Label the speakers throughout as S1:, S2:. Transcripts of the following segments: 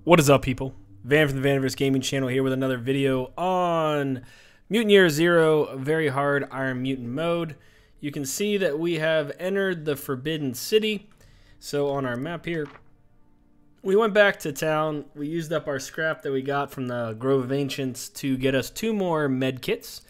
S1: What is up, people? Van from the Vanverse Gaming Channel here with another video on Mutant Year Zero, very hard Iron Mutant mode. You can see that we have entered the Forbidden City. So on our map here, we went back to town. We used up our scrap that we got from the Grove of Ancients to get us 2 more med kits.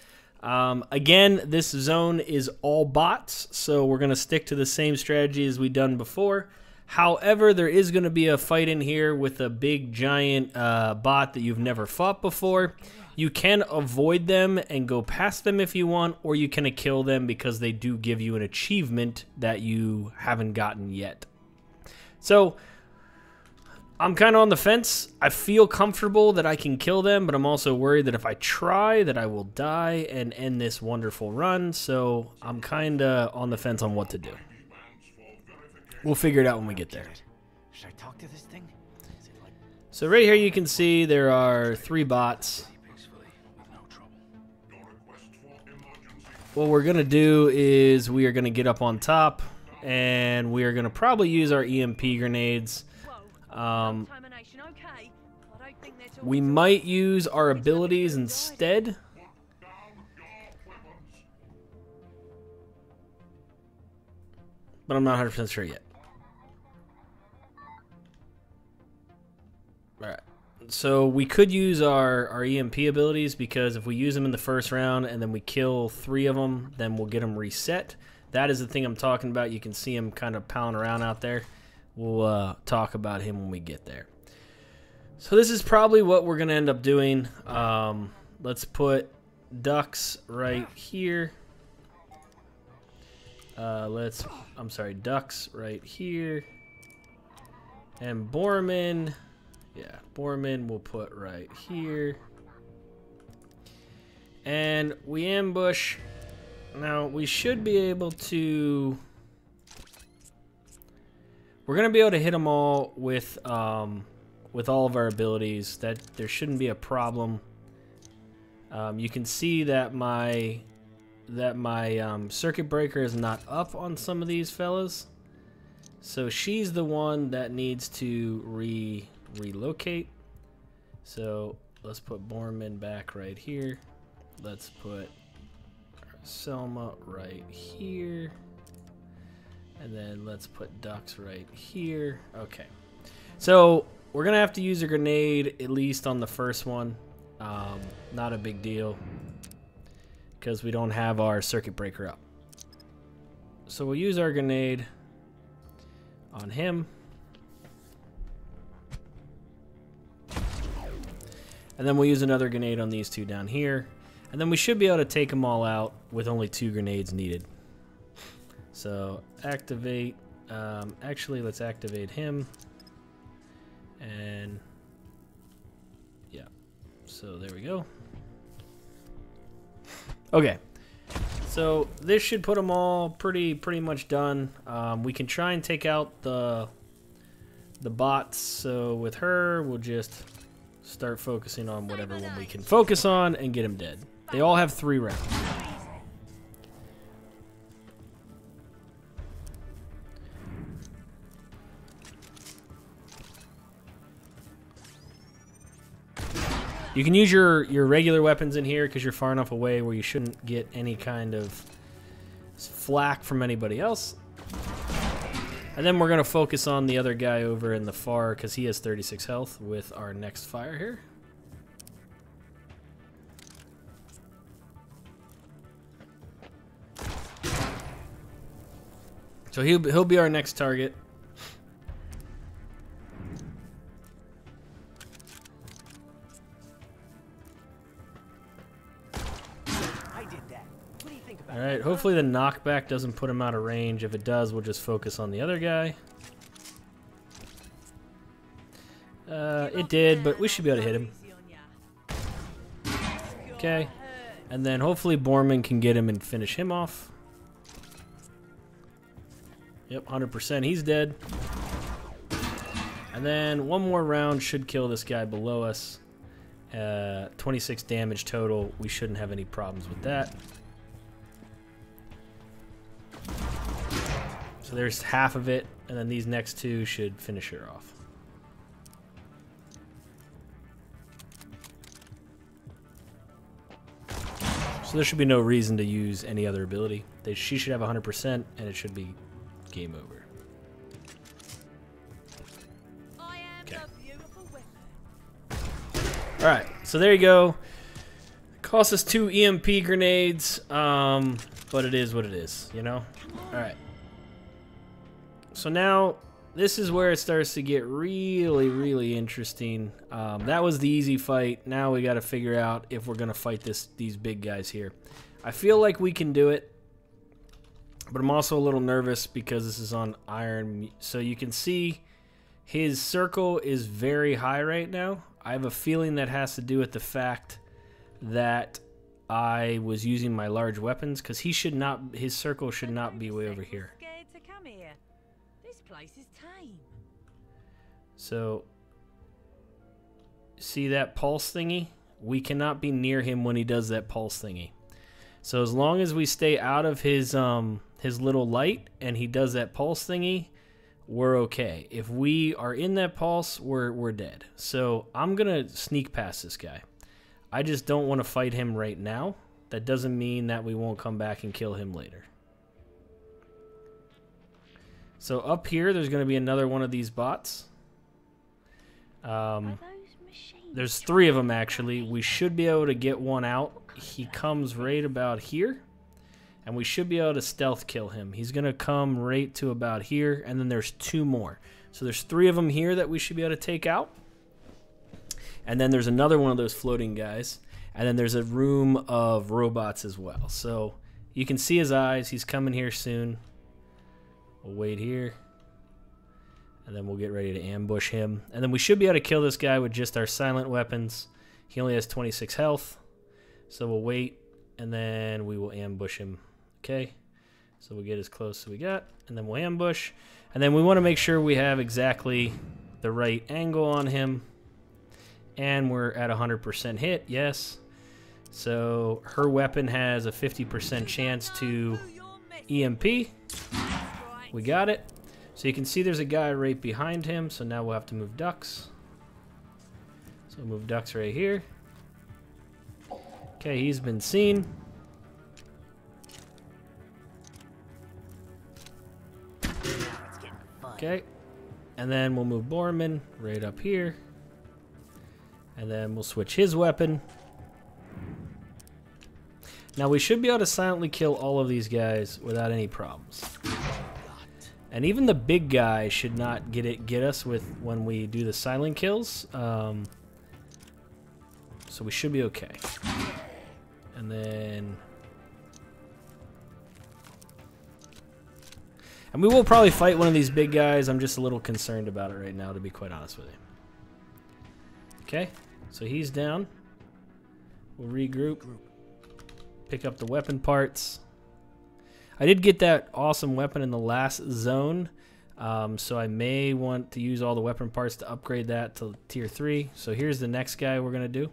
S1: Again, this zone is all bots, so we're going to stick to the same strategy as we've done before. However, there is going to be a fight in here with a big giant bot that you've never fought before. You can avoid them and go past them if you want, or you can kill them because they do give you an achievement that you haven't gotten yet. So, I'm kind of on the fence. I feel comfortable that I can kill them, but I'm also worried that if I try, that I will die and end this wonderful run. So, I'm kind of on the fence on what to do. We'll figure it out when we get there.
S2: Should I talk to this thing?
S1: So right here you can see there are 3 bots. What we're going to do is we are going to get up on top and we are going to probably use our EMP grenades. We might use our abilities instead. But I'm not 100% sure yet. Alright, so we could use our EMP abilities because if we use them in the first round and then we kill 3 of them, then we'll get them reset. That is the thing I'm talking about. You can see him kind of pounding around out there. We'll talk about him when we get there. So this is probably what we're going to end up doing. Let's put ducks right here. Ducks right here. And Borman. Yeah, Borman we'll put right here. And we ambush. Now, we should be able to... We're going to be able to hit them all with all of our abilities. That there shouldn't be a problem. You can see that my circuit breaker is not up on some of these fellas. So she's the one that needs to relocate. So let's put Borman back right here. Let's put Selma right here. And then let's put ducks right here. Okay. So we're going to have to use a grenade at least on the first one. Not a big deal, because we don't have our circuit breaker up. So we'll use our grenade on him. And then we'll use another grenade on these 2 down here. And then we should be able to take them all out with only 2 grenades needed. So activate, actually let's activate him. And yeah, so there we go. Okay, so this should put them all pretty much done. We can try and take out the bots. So with her, we'll just start focusing on whatever one we can focus on and get them dead. They all have 3 rounds. You can use your regular weapons in here because you're far enough away where you shouldn't get any kind of flack from anybody else. And then we're going to focus on the other guy over in the far because he has 36 health with our next fire here. So he'll be our next target. Alright, hopefully the knockback doesn't put him out of range. If it does, we'll just focus on the other guy. It did, but we should be able to hit him. Okay, and then hopefully Borman can get him and finish him off. Yep, 100%, he's dead. And then one more round should kill this guy below us. 26 damage total, we shouldn't have any problems with that. So there's half of it, and then these next 2 should finish her off. So there should be no reason to use any other ability. She should have 100%, and it should be game over. Okay. Alright, so there you go. Cost us 2 EMP grenades, but it is what it is, you know? Alright. So now, this is where it starts to get really, really interesting. That was the easy fight. Now we got to figure out if we're going to fight these big guys here. I feel like we can do it, but I'm also a little nervous because this is on iron. So you can see his circle is very high right now. I have a feeling that has to do with the fact that I was using my large weapons, because his circle should not be way over here.
S3: This place is tame.
S1: So, see that pulse thingy? We cannot be near him when he does that pulse thingy. So as long as we stay out of his little light and he does that pulse thingy, we're okay. If we are in that pulse, we're dead. So I'm gonna sneak past this guy. I just don't want to fight him right now. That doesn't mean that we won't come back and kill him later. So up here, there's going to be another one of these bots. There's 3 of them, actually. We should be able to get one out. He comes right about here. And we should be able to stealth kill him. He's going to come right to about here. And then there's 2 more. So there's 3 of them here that we should be able to take out. And then there's another one of those floating guys. And then there's a room of robots as well. So you can see his eyes. He's coming here soon. We'll wait here. And then we'll get ready to ambush him. And then we should be able to kill this guy with just our silent weapons. He only has 26 health. So we'll wait. And then we will ambush him. Okay. So we'll get as close as we got. And then we'll ambush. And then we want to make sure we have exactly the right angle on him. And we're at 100% hit, yes. So her weapon has a 50% chance to EMP. We got it. So you can see there's a guy right behind him. So now we'll have to move ducks. So we'll move ducks right here. Okay, he's been seen. Okay. And then we'll move Borman right up here. And then we'll switch his weapon. Now we should be able to silently kill all of these guys without any problems. And even the big guy should not get us with when we do the silent kills. So we should be okay. And then... And we will probably fight one of these big guys. I'm just a little concerned about it right now, to be quite honest with you. Okay, so he's down. We'll regroup. Pick up the weapon parts. I did get that awesome weapon in the last zone, so I may want to use all the weapon parts to upgrade that to tier 3. So here's the next guy we're going to do.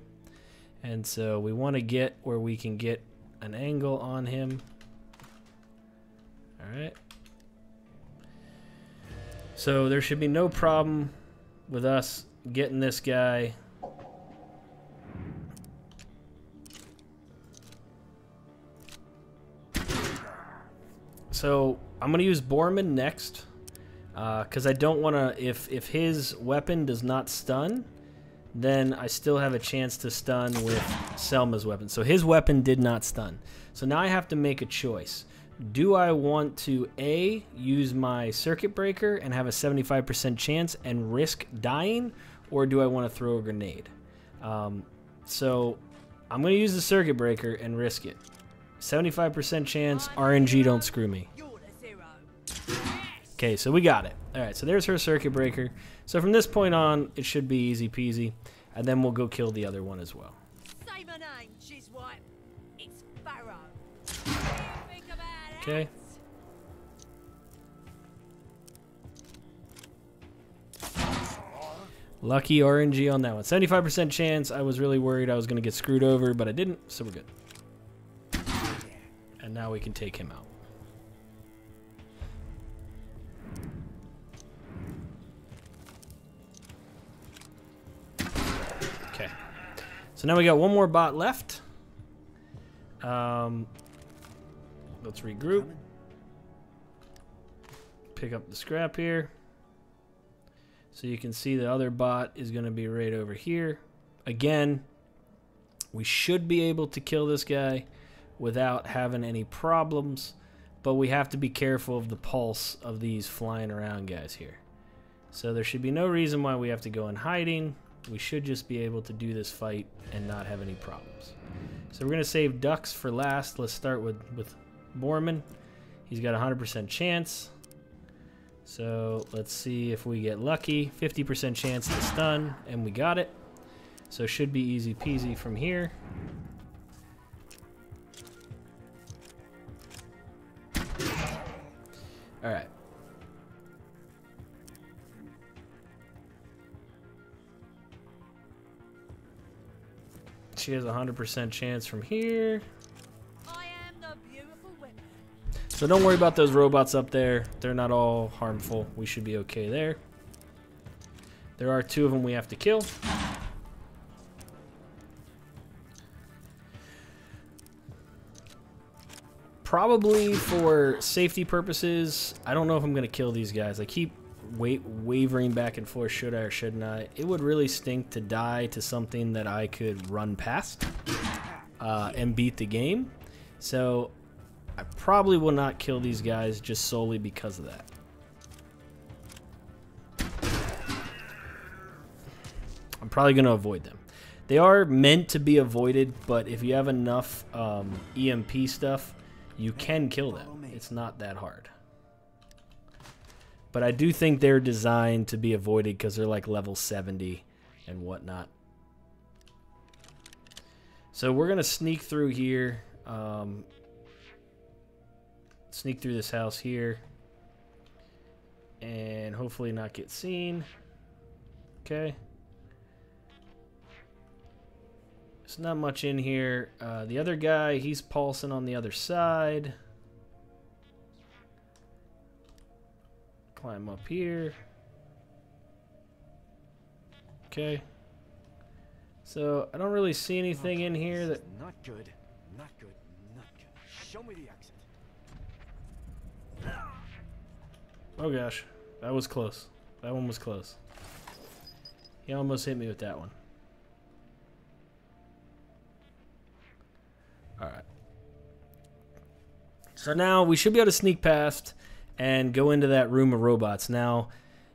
S1: And so we want to get where we can get an angle on him. Alright. So there should be no problem with us getting this guy. So I'm going to use Borman next, because I don't want to, if his weapon does not stun, then I still have a chance to stun with Selma's weapon. So his weapon did not stun. So now I have to make a choice. Do I want to A, use my circuit breaker and have a 75% chance and risk dying, or do I want to throw a grenade? So I'm going to use the circuit breaker and risk it. 75% chance, RNG don't screw me. Okay, so we got it. Alright, so there's her circuit breaker. So from this point on, it should be easy peasy. And then we'll go kill the other one as well.
S3: Say my name, Chiswipe. It's Pharaoh.
S1: Okay. Lucky RNG on that one. 75% chance. I was really worried I was going to get screwed over, but I didn't, so we're good. And now we can take him out. Okay. So now we got one more bot left. Let's regroup. Pick up the scrap here. So you can see the other bot is going to be right over here. Again, we should be able to kill this guy without having any problems, but we have to be careful of the pulse of these flying around guys here. So there should be no reason why we have to go in hiding. We should just be able to do this fight and not have any problems. So we're going to save ducks for last. Let's start with Borman. He's got a 100% chance. So let's see if we get lucky. 50% chance to stun, and we got it. So it should be easy peasy from here. All right. She has a 100% chance from here.
S3: I am the beautiful women.
S1: So don't worry about those robots up there. They're not all harmful. We should be okay there. There are 2 of them we have to kill. Probably for safety purposes, I don't know if I'm going to kill these guys. I keep wavering back and forth, should I or shouldn't I? It would really stink to die to something that I could run past and beat the game. So I probably will not kill these guys just solely because of that. I'm probably going to avoid them. They are meant to be avoided, but if you have enough EMP stuff, you can kill them. It's not that hard. But I do think they're designed to be avoided because they're like level 70 and whatnot. So we're going to sneak through here. Sneak through this house here. And hopefully not get seen. Okay. There's not much in here. The other guy, he's pulsing on the other side. Climb up here. Okay. So I don't really see anything in here that.
S2: Not good. Not good. Not good. Show me the exit.
S1: Oh gosh, that was close. That one was close. He almost hit me with that one. All right. So now we should be able to sneak past and go into that room of robots. Now,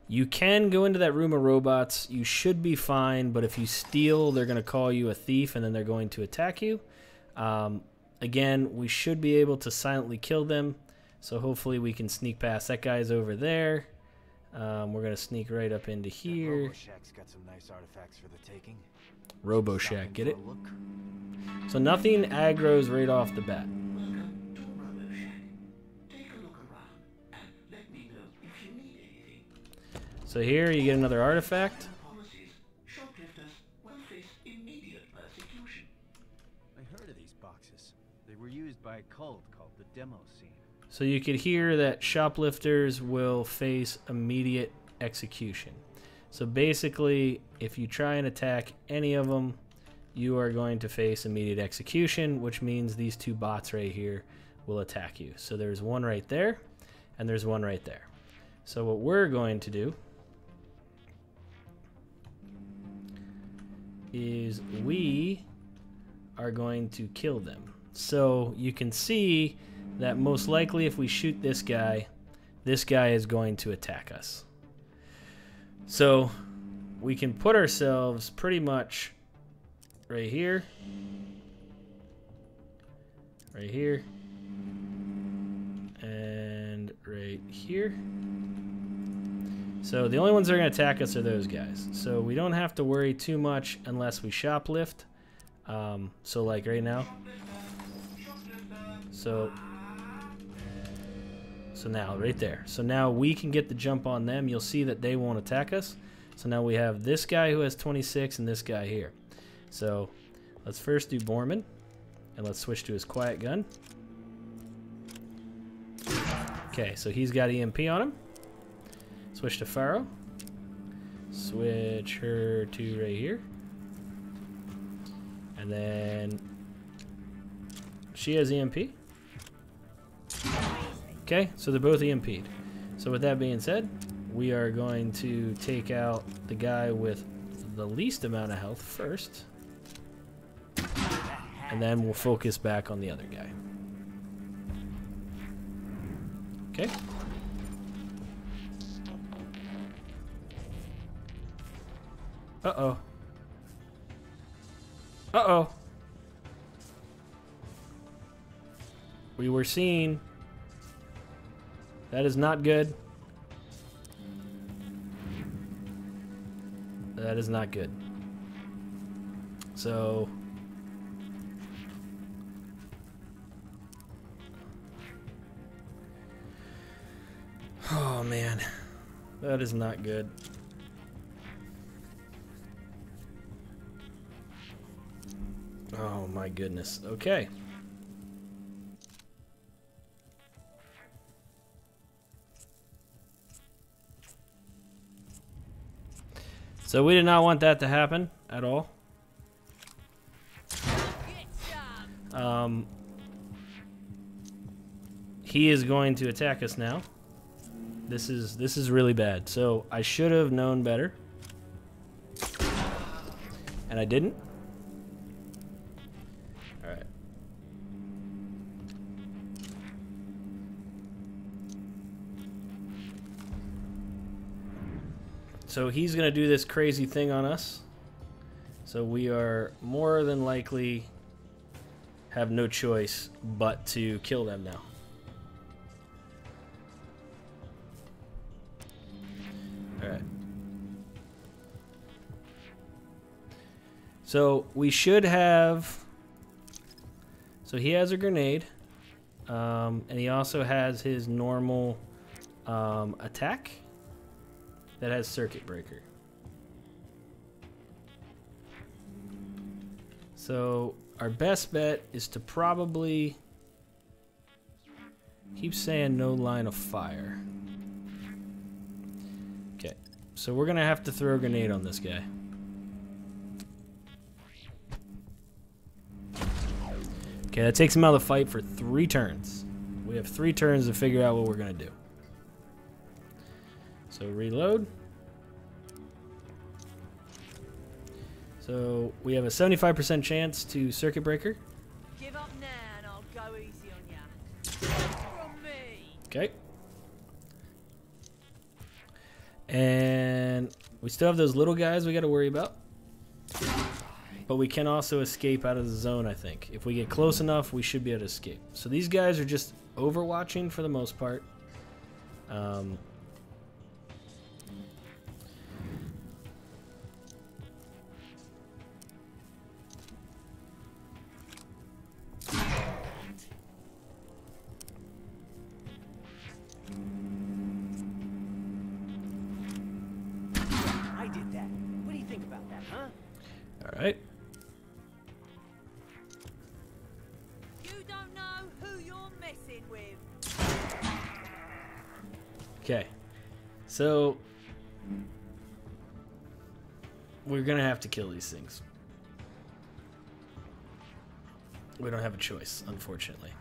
S1: you can go into that room of robots. You should be fine, but if you steal, they're going to call you a thief, and then they're going to attack you. Again, we should be able to silently kill them, so hopefully we can sneak past. That guy's over there. We're going to sneak right up into here.
S2: RoboShack's got some nice artifacts for the taking.
S1: RoboShack, get it? So nothing aggro's right off the bat. So here you get another artifact.
S2: I heard of these boxes. They were used by a cult called the Demo Scene.
S1: So you could hear that shoplifters will face immediate execution. So basically, if you try and attack any of them, you are going to face immediate execution, which means these 2 bots right here will attack you. So there's one right there, and there's one right there. So what we're going to do is we are going to kill them. So you can see that most likely if we shoot this guy is going to attack us. So we can put ourselves pretty much right here, and right here. So the only ones that are going to attack us are those guys. So we don't have to worry too much unless we shoplift. So like right now. So now right there. So now we can get the jump on them. You'll see that they won't attack us. So now we have this guy who has 26 and this guy here. So let's first do Borman. And let's switch to his quiet gun. Okay, so he's got EMP on him. Switch to Pharaoh. Switch her to right here. And then She has EMP. Okay, so they're both EMP'd. So with that being said, we are going to take out the guy with the least amount of health first. And then we'll focus back on the other guy. Okay. Uh-oh. Uh-oh. We were seen. That is not good. That is not good. So... oh, man. That is not good. Oh, my goodness. Okay. So we did not want that to happen at all. He is going to attack us now. This is really bad. So I should have known better. And I didn't. Alright. So he's going to do this crazy thing on us. So we are more than likely have no choice but to kill them now. Alright. So we should have... so he has a grenade. And he also has his normal attack that has circuit breaker. So our best bet is to probably keep saying no line of fire. Okay, so we're gonna have to throw a grenade on this guy. Okay, that takes him out of the fight for 3 turns. We have 3 turns to figure out what we're gonna do. So reload. So we have a 75% chance to circuit breaker.
S3: Give up now and I'll go easy on ya. From me.
S1: Okay. And we still have those little guys we got to worry about. But we can also escape out of the zone, I think. If we get close enough, we should be able to escape. So these guys are just overwatching for the most part.
S2: I did that. What do you think about that, huh?
S1: All right.
S3: You don't know who you're messing with.
S1: Okay. So we're going to have to kill these things. We don't have a choice, unfortunately.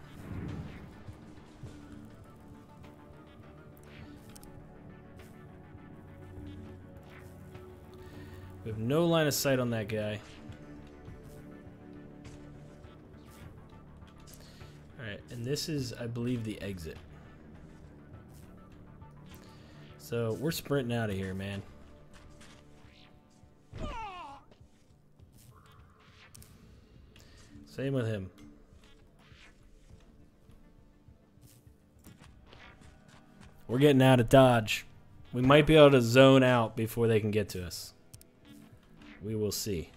S1: We have no line of sight on that guy. Alright, and this is, I believe, the exit. So, we're sprinting out of here, man. Same with him. We're getting out of Dodge. We might be able to zone out before they can get to us. We will see.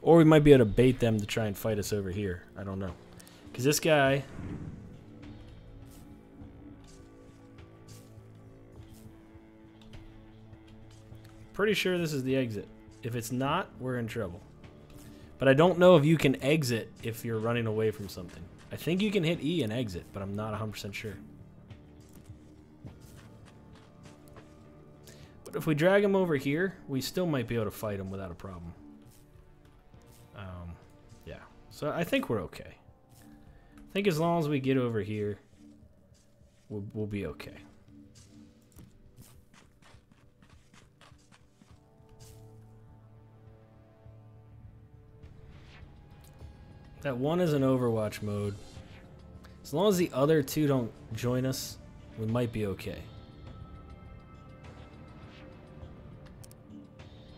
S1: Or we might be able to bait them to try and fight us over here. I don't know. Because this guy... pretty sure this is the exit. If it's not, we're in trouble. But I don't know if you can exit if you're running away from something. I think you can hit E and exit, but I'm not 100% sure. But if we drag him over here, we still might be able to fight him without a problem. Yeah, so I think we're okay. I think as long as we get over here, we'll be okay. That one is an Overwatch mode. As long as the other two don't join us, we might be okay.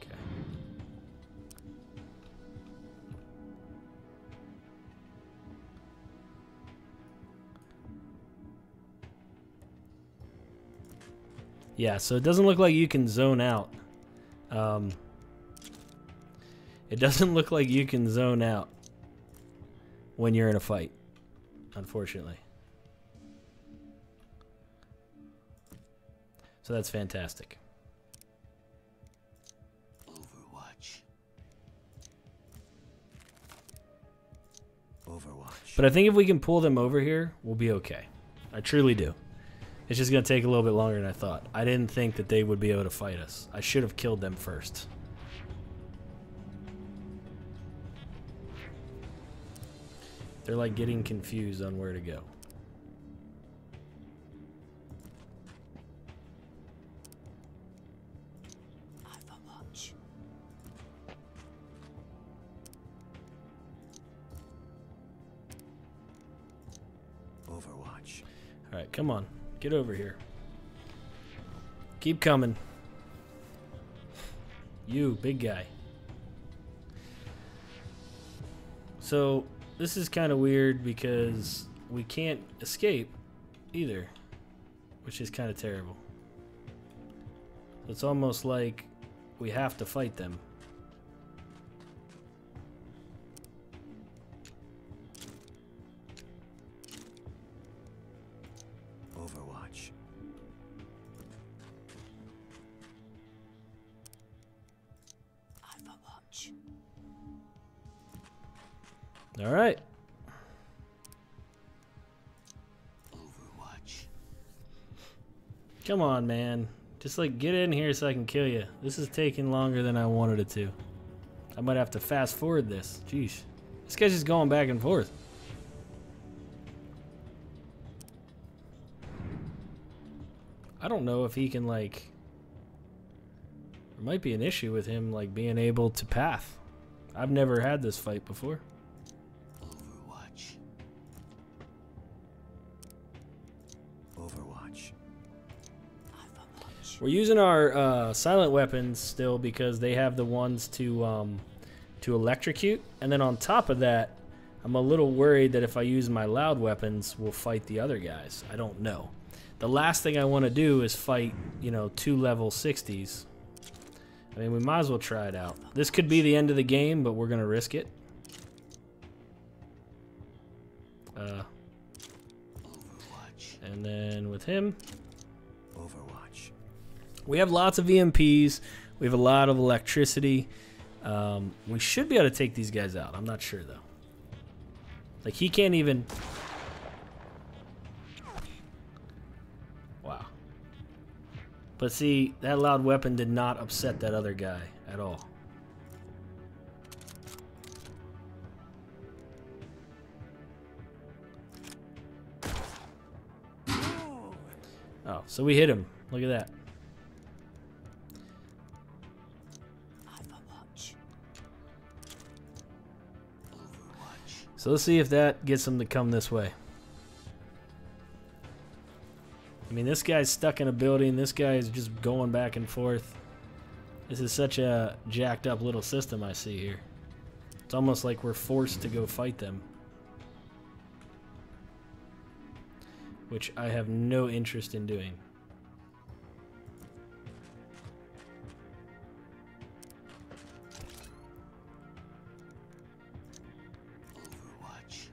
S1: Okay. Yeah, so it doesn't look like you can zone out. It doesn't look like you can zone out when you're in a fight, unfortunately. So that's fantastic.
S2: Overwatch. Overwatch.
S1: But I think if we can pull them over here, we'll be okay. I truly do. It's just going to take a little bit longer than I thought. I didn't think that they would be able to fight us. I should have killed them first. They're like getting confused on where to go.
S3: Overwatch.
S2: Overwatch.
S1: All right, come on. Get over here. Keep coming. You, big guy. So, this is kind of weird because we can't escape either, which is kind of terrible. It's almost like we have to fight them.
S2: Overwatch.
S3: Overwatch.
S1: All right.
S2: Overwatch.
S1: Come on, man. Just like get in here so I can kill you. This is taking longer than I wanted it to. I might have to fast forward this. Jeez. This guy's just going back and forth. I don't know if he can like... There might be an issue with him like being able to path. I've never had this fight before.
S2: Overwatch. Overwatch.
S3: Overwatch.
S1: We're using our silent weapons still because they have the ones to electrocute. And then on top of that, I'm a little worried that if I use my loud weapons, we'll fight the other guys. I don't know. The last thing I want to do is fight, you know, 2 level 60s. I mean, we might as well try it out. This could be the end of the game, but we're going to risk it. And then with him,
S2: Overwatch.
S1: we have lots of EMPs. We have a lot of electricity. We should be able to take these guys out. I'm not sure, though. Like, he can't even... Wow. But see, that loud weapon did not upset that other guy at all. Oh, so we hit him. Look at that.
S3: Overwatch.
S2: Overwatch.
S1: So let's see if that gets him to come this way. I mean, this guy's stuck in a building. This guy is just going back and forth. This is such a jacked up little system I see here. It's almost like we're forced to go fight them. Which I have no interest in doing.
S2: Overwatch.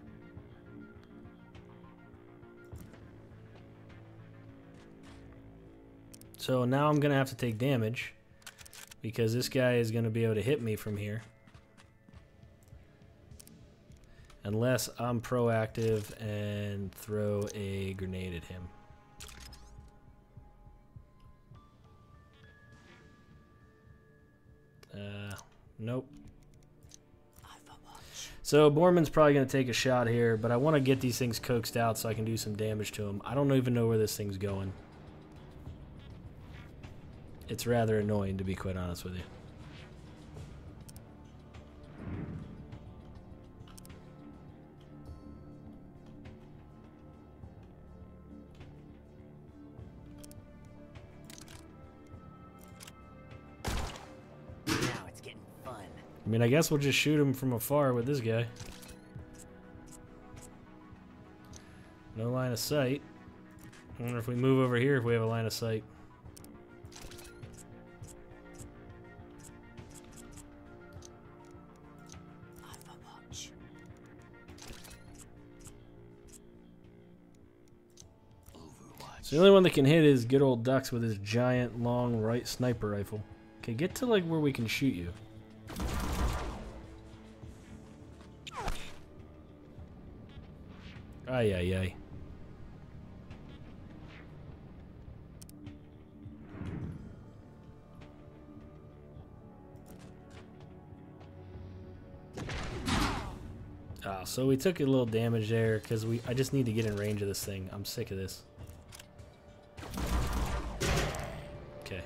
S1: So now I'm going to have to take damage because this guy is going to be able to hit me from here. Unless I'm proactive and throw a grenade at him. Nope. So Borman's probably going to take a shot here, but I want to get these things coaxed out so I can do some damage to him. I don't even know where this thing's going. It's rather annoying, to be quite honest with you. I mean, I guess we'll just shoot him from afar with this guy. No line of sight. I wonder if we move over here if we have a line of sight. So the only one that can hit is good old Ducks with his giant, long, right sniper rifle. Okay, get to like where we can shoot you. Ay, ay, ay. Oh, so we took a little damage there because I just need to get in range of this thing. I'm sick of this. Okay.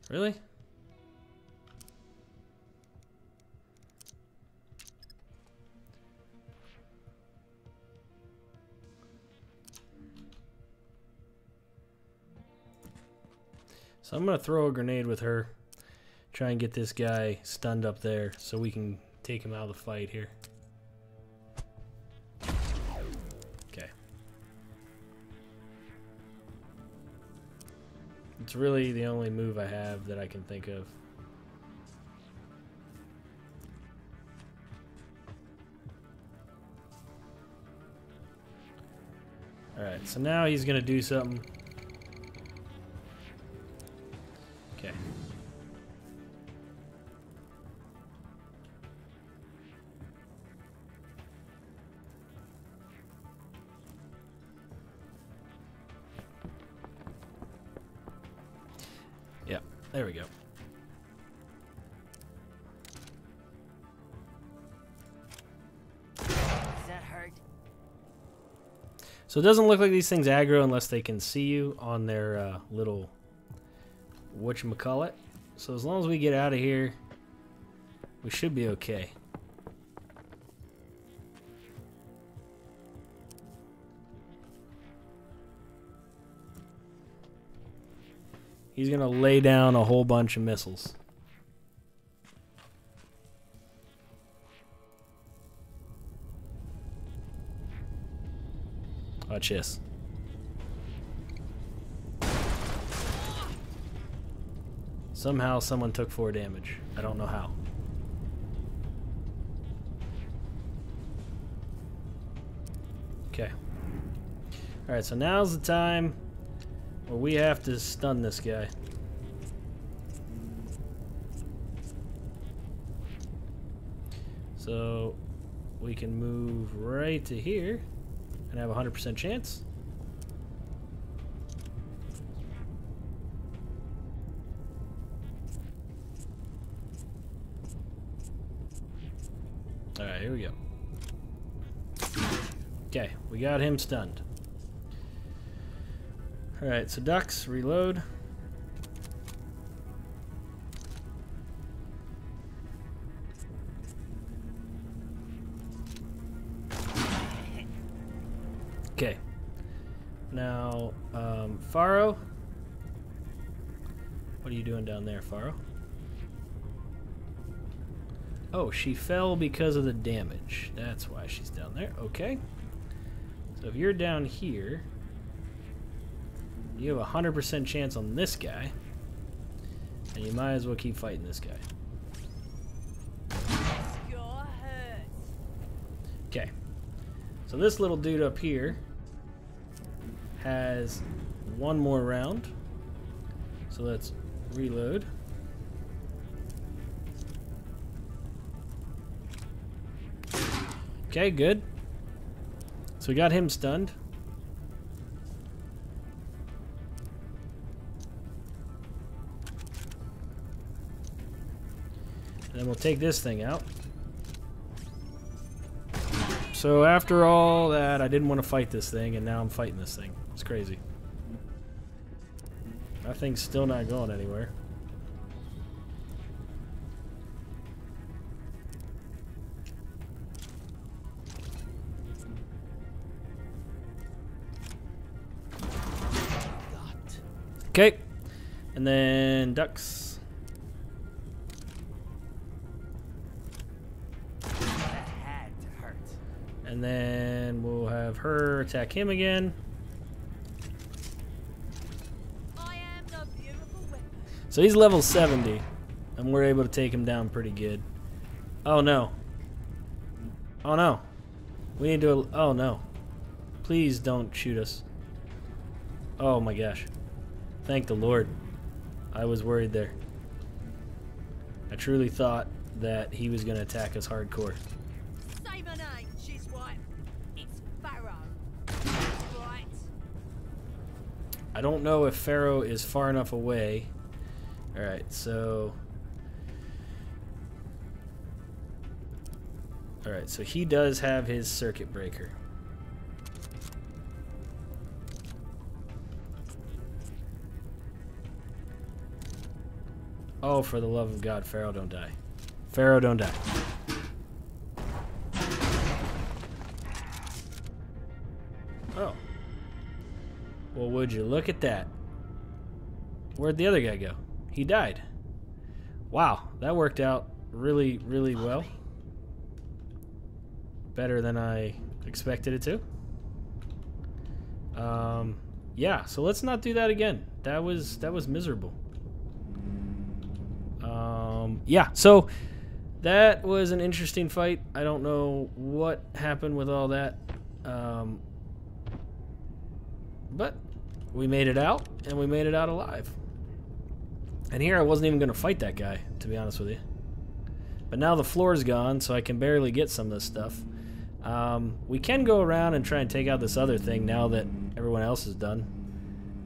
S1: Really? So I'm going to throw a grenade with her. Try and get this guy stunned up there so we can take him out of the fight here. Okay. It's really the only move I have that I can think of. Alright, so now he's going to do something. Okay. Yeah, there we go.
S3: Does that hurt?
S1: So it doesn't look like these things aggro unless they can see you on their little whatchamacallit. So as long as we get out of here, we should be okay. He's gonna lay down a whole bunch of missiles. Watch this. Somehow someone took 4 damage. I don't know how. Okay. Alright, so now's the time where we have to stun this guy. So we can move right to here and have a 100% chance. Alright, here we go. Okay, we got him stunned. Alright, so Ducks, reload. Okay. Now, Faro. What are you doing down there, Faro? Oh, she fell because of the damage. That's why she's down there. Okay. So if you're down here, You have a 100% chance on this guy. And you might as well keep fighting this guy.
S3: Score hurt.
S1: Okay. So this little dude up here has one more round. So let's reload. Okay, good. So we got him stunned. And then we'll take this thing out. So after all that, I didn't want to fight this thing, and now I'm fighting this thing. It's crazy. That thing's still not going anywhere. Okay, and then ducks.
S2: That had to hurt.
S1: And then we'll have her attack him again.
S3: I am the beautiful weapon.
S1: So he's level 70, and we're able to take him down pretty good. Oh no. Oh no. We need to, oh no. Please don't shoot us. Oh my gosh. Thank the Lord. I was worried there. I truly thought that he was going to attack us hardcore.
S3: Say my name, she's white. It's Pharaoh. Right.
S1: I don't know if Pharaoh is far enough away. Alright, so... Alright, so he does have his circuit breaker. Oh, for the love of God, Pharaoh, don't die. Pharaoh, don't die. Oh. Well, would you look at that? Where'd the other guy go? He died. Wow, that worked out really, really well. Better than I expected it to. Yeah, so let's not do that again. That was miserable. Yeah, so that was an interesting fight. I don't know what happened with all that. But we made it out, and we made it out alive. And here I wasn't even going to fight that guy, to be honest with you. But now the floor's gone, so I can barely get some of this stuff. We can go around and try and take out this other thing now that everyone else is done.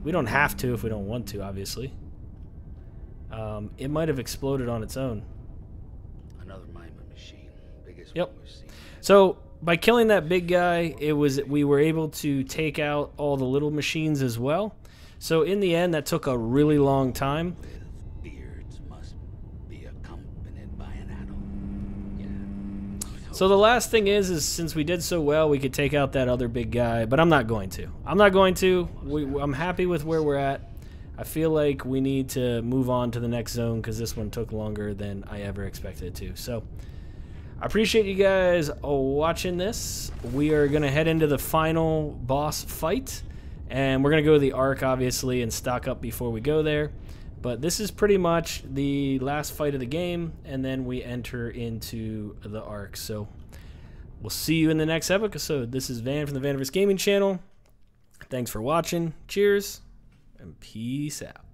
S1: We don't have to if we don't want to, obviously. It might have exploded on its own.
S2: Another MIMIR machine. Biggest
S1: Yep.
S2: one we've seen.
S1: So by killing that big guy, we were able to take out all the little machines as well. So in the end, that took a really long time.
S2: With beards must be accompanied by an adult. Yeah.
S1: So the last thing is since we did so well, we could take out that other big guy, but I'm not going to. I'm not going to. I'm happy with where we're at. I feel like we need to move on to the next zone because this one took longer than I ever expected it to. So I appreciate you guys watching this. We are going to head into the final boss fight, and we're going to go to the Ark, obviously, and stock up before we go there. But this is pretty much the last fight of the game, and then we enter into the Ark. So we'll see you in the next episode. This is Van from the Vanverse Gaming Channel. Thanks for watching. Cheers, and peace out.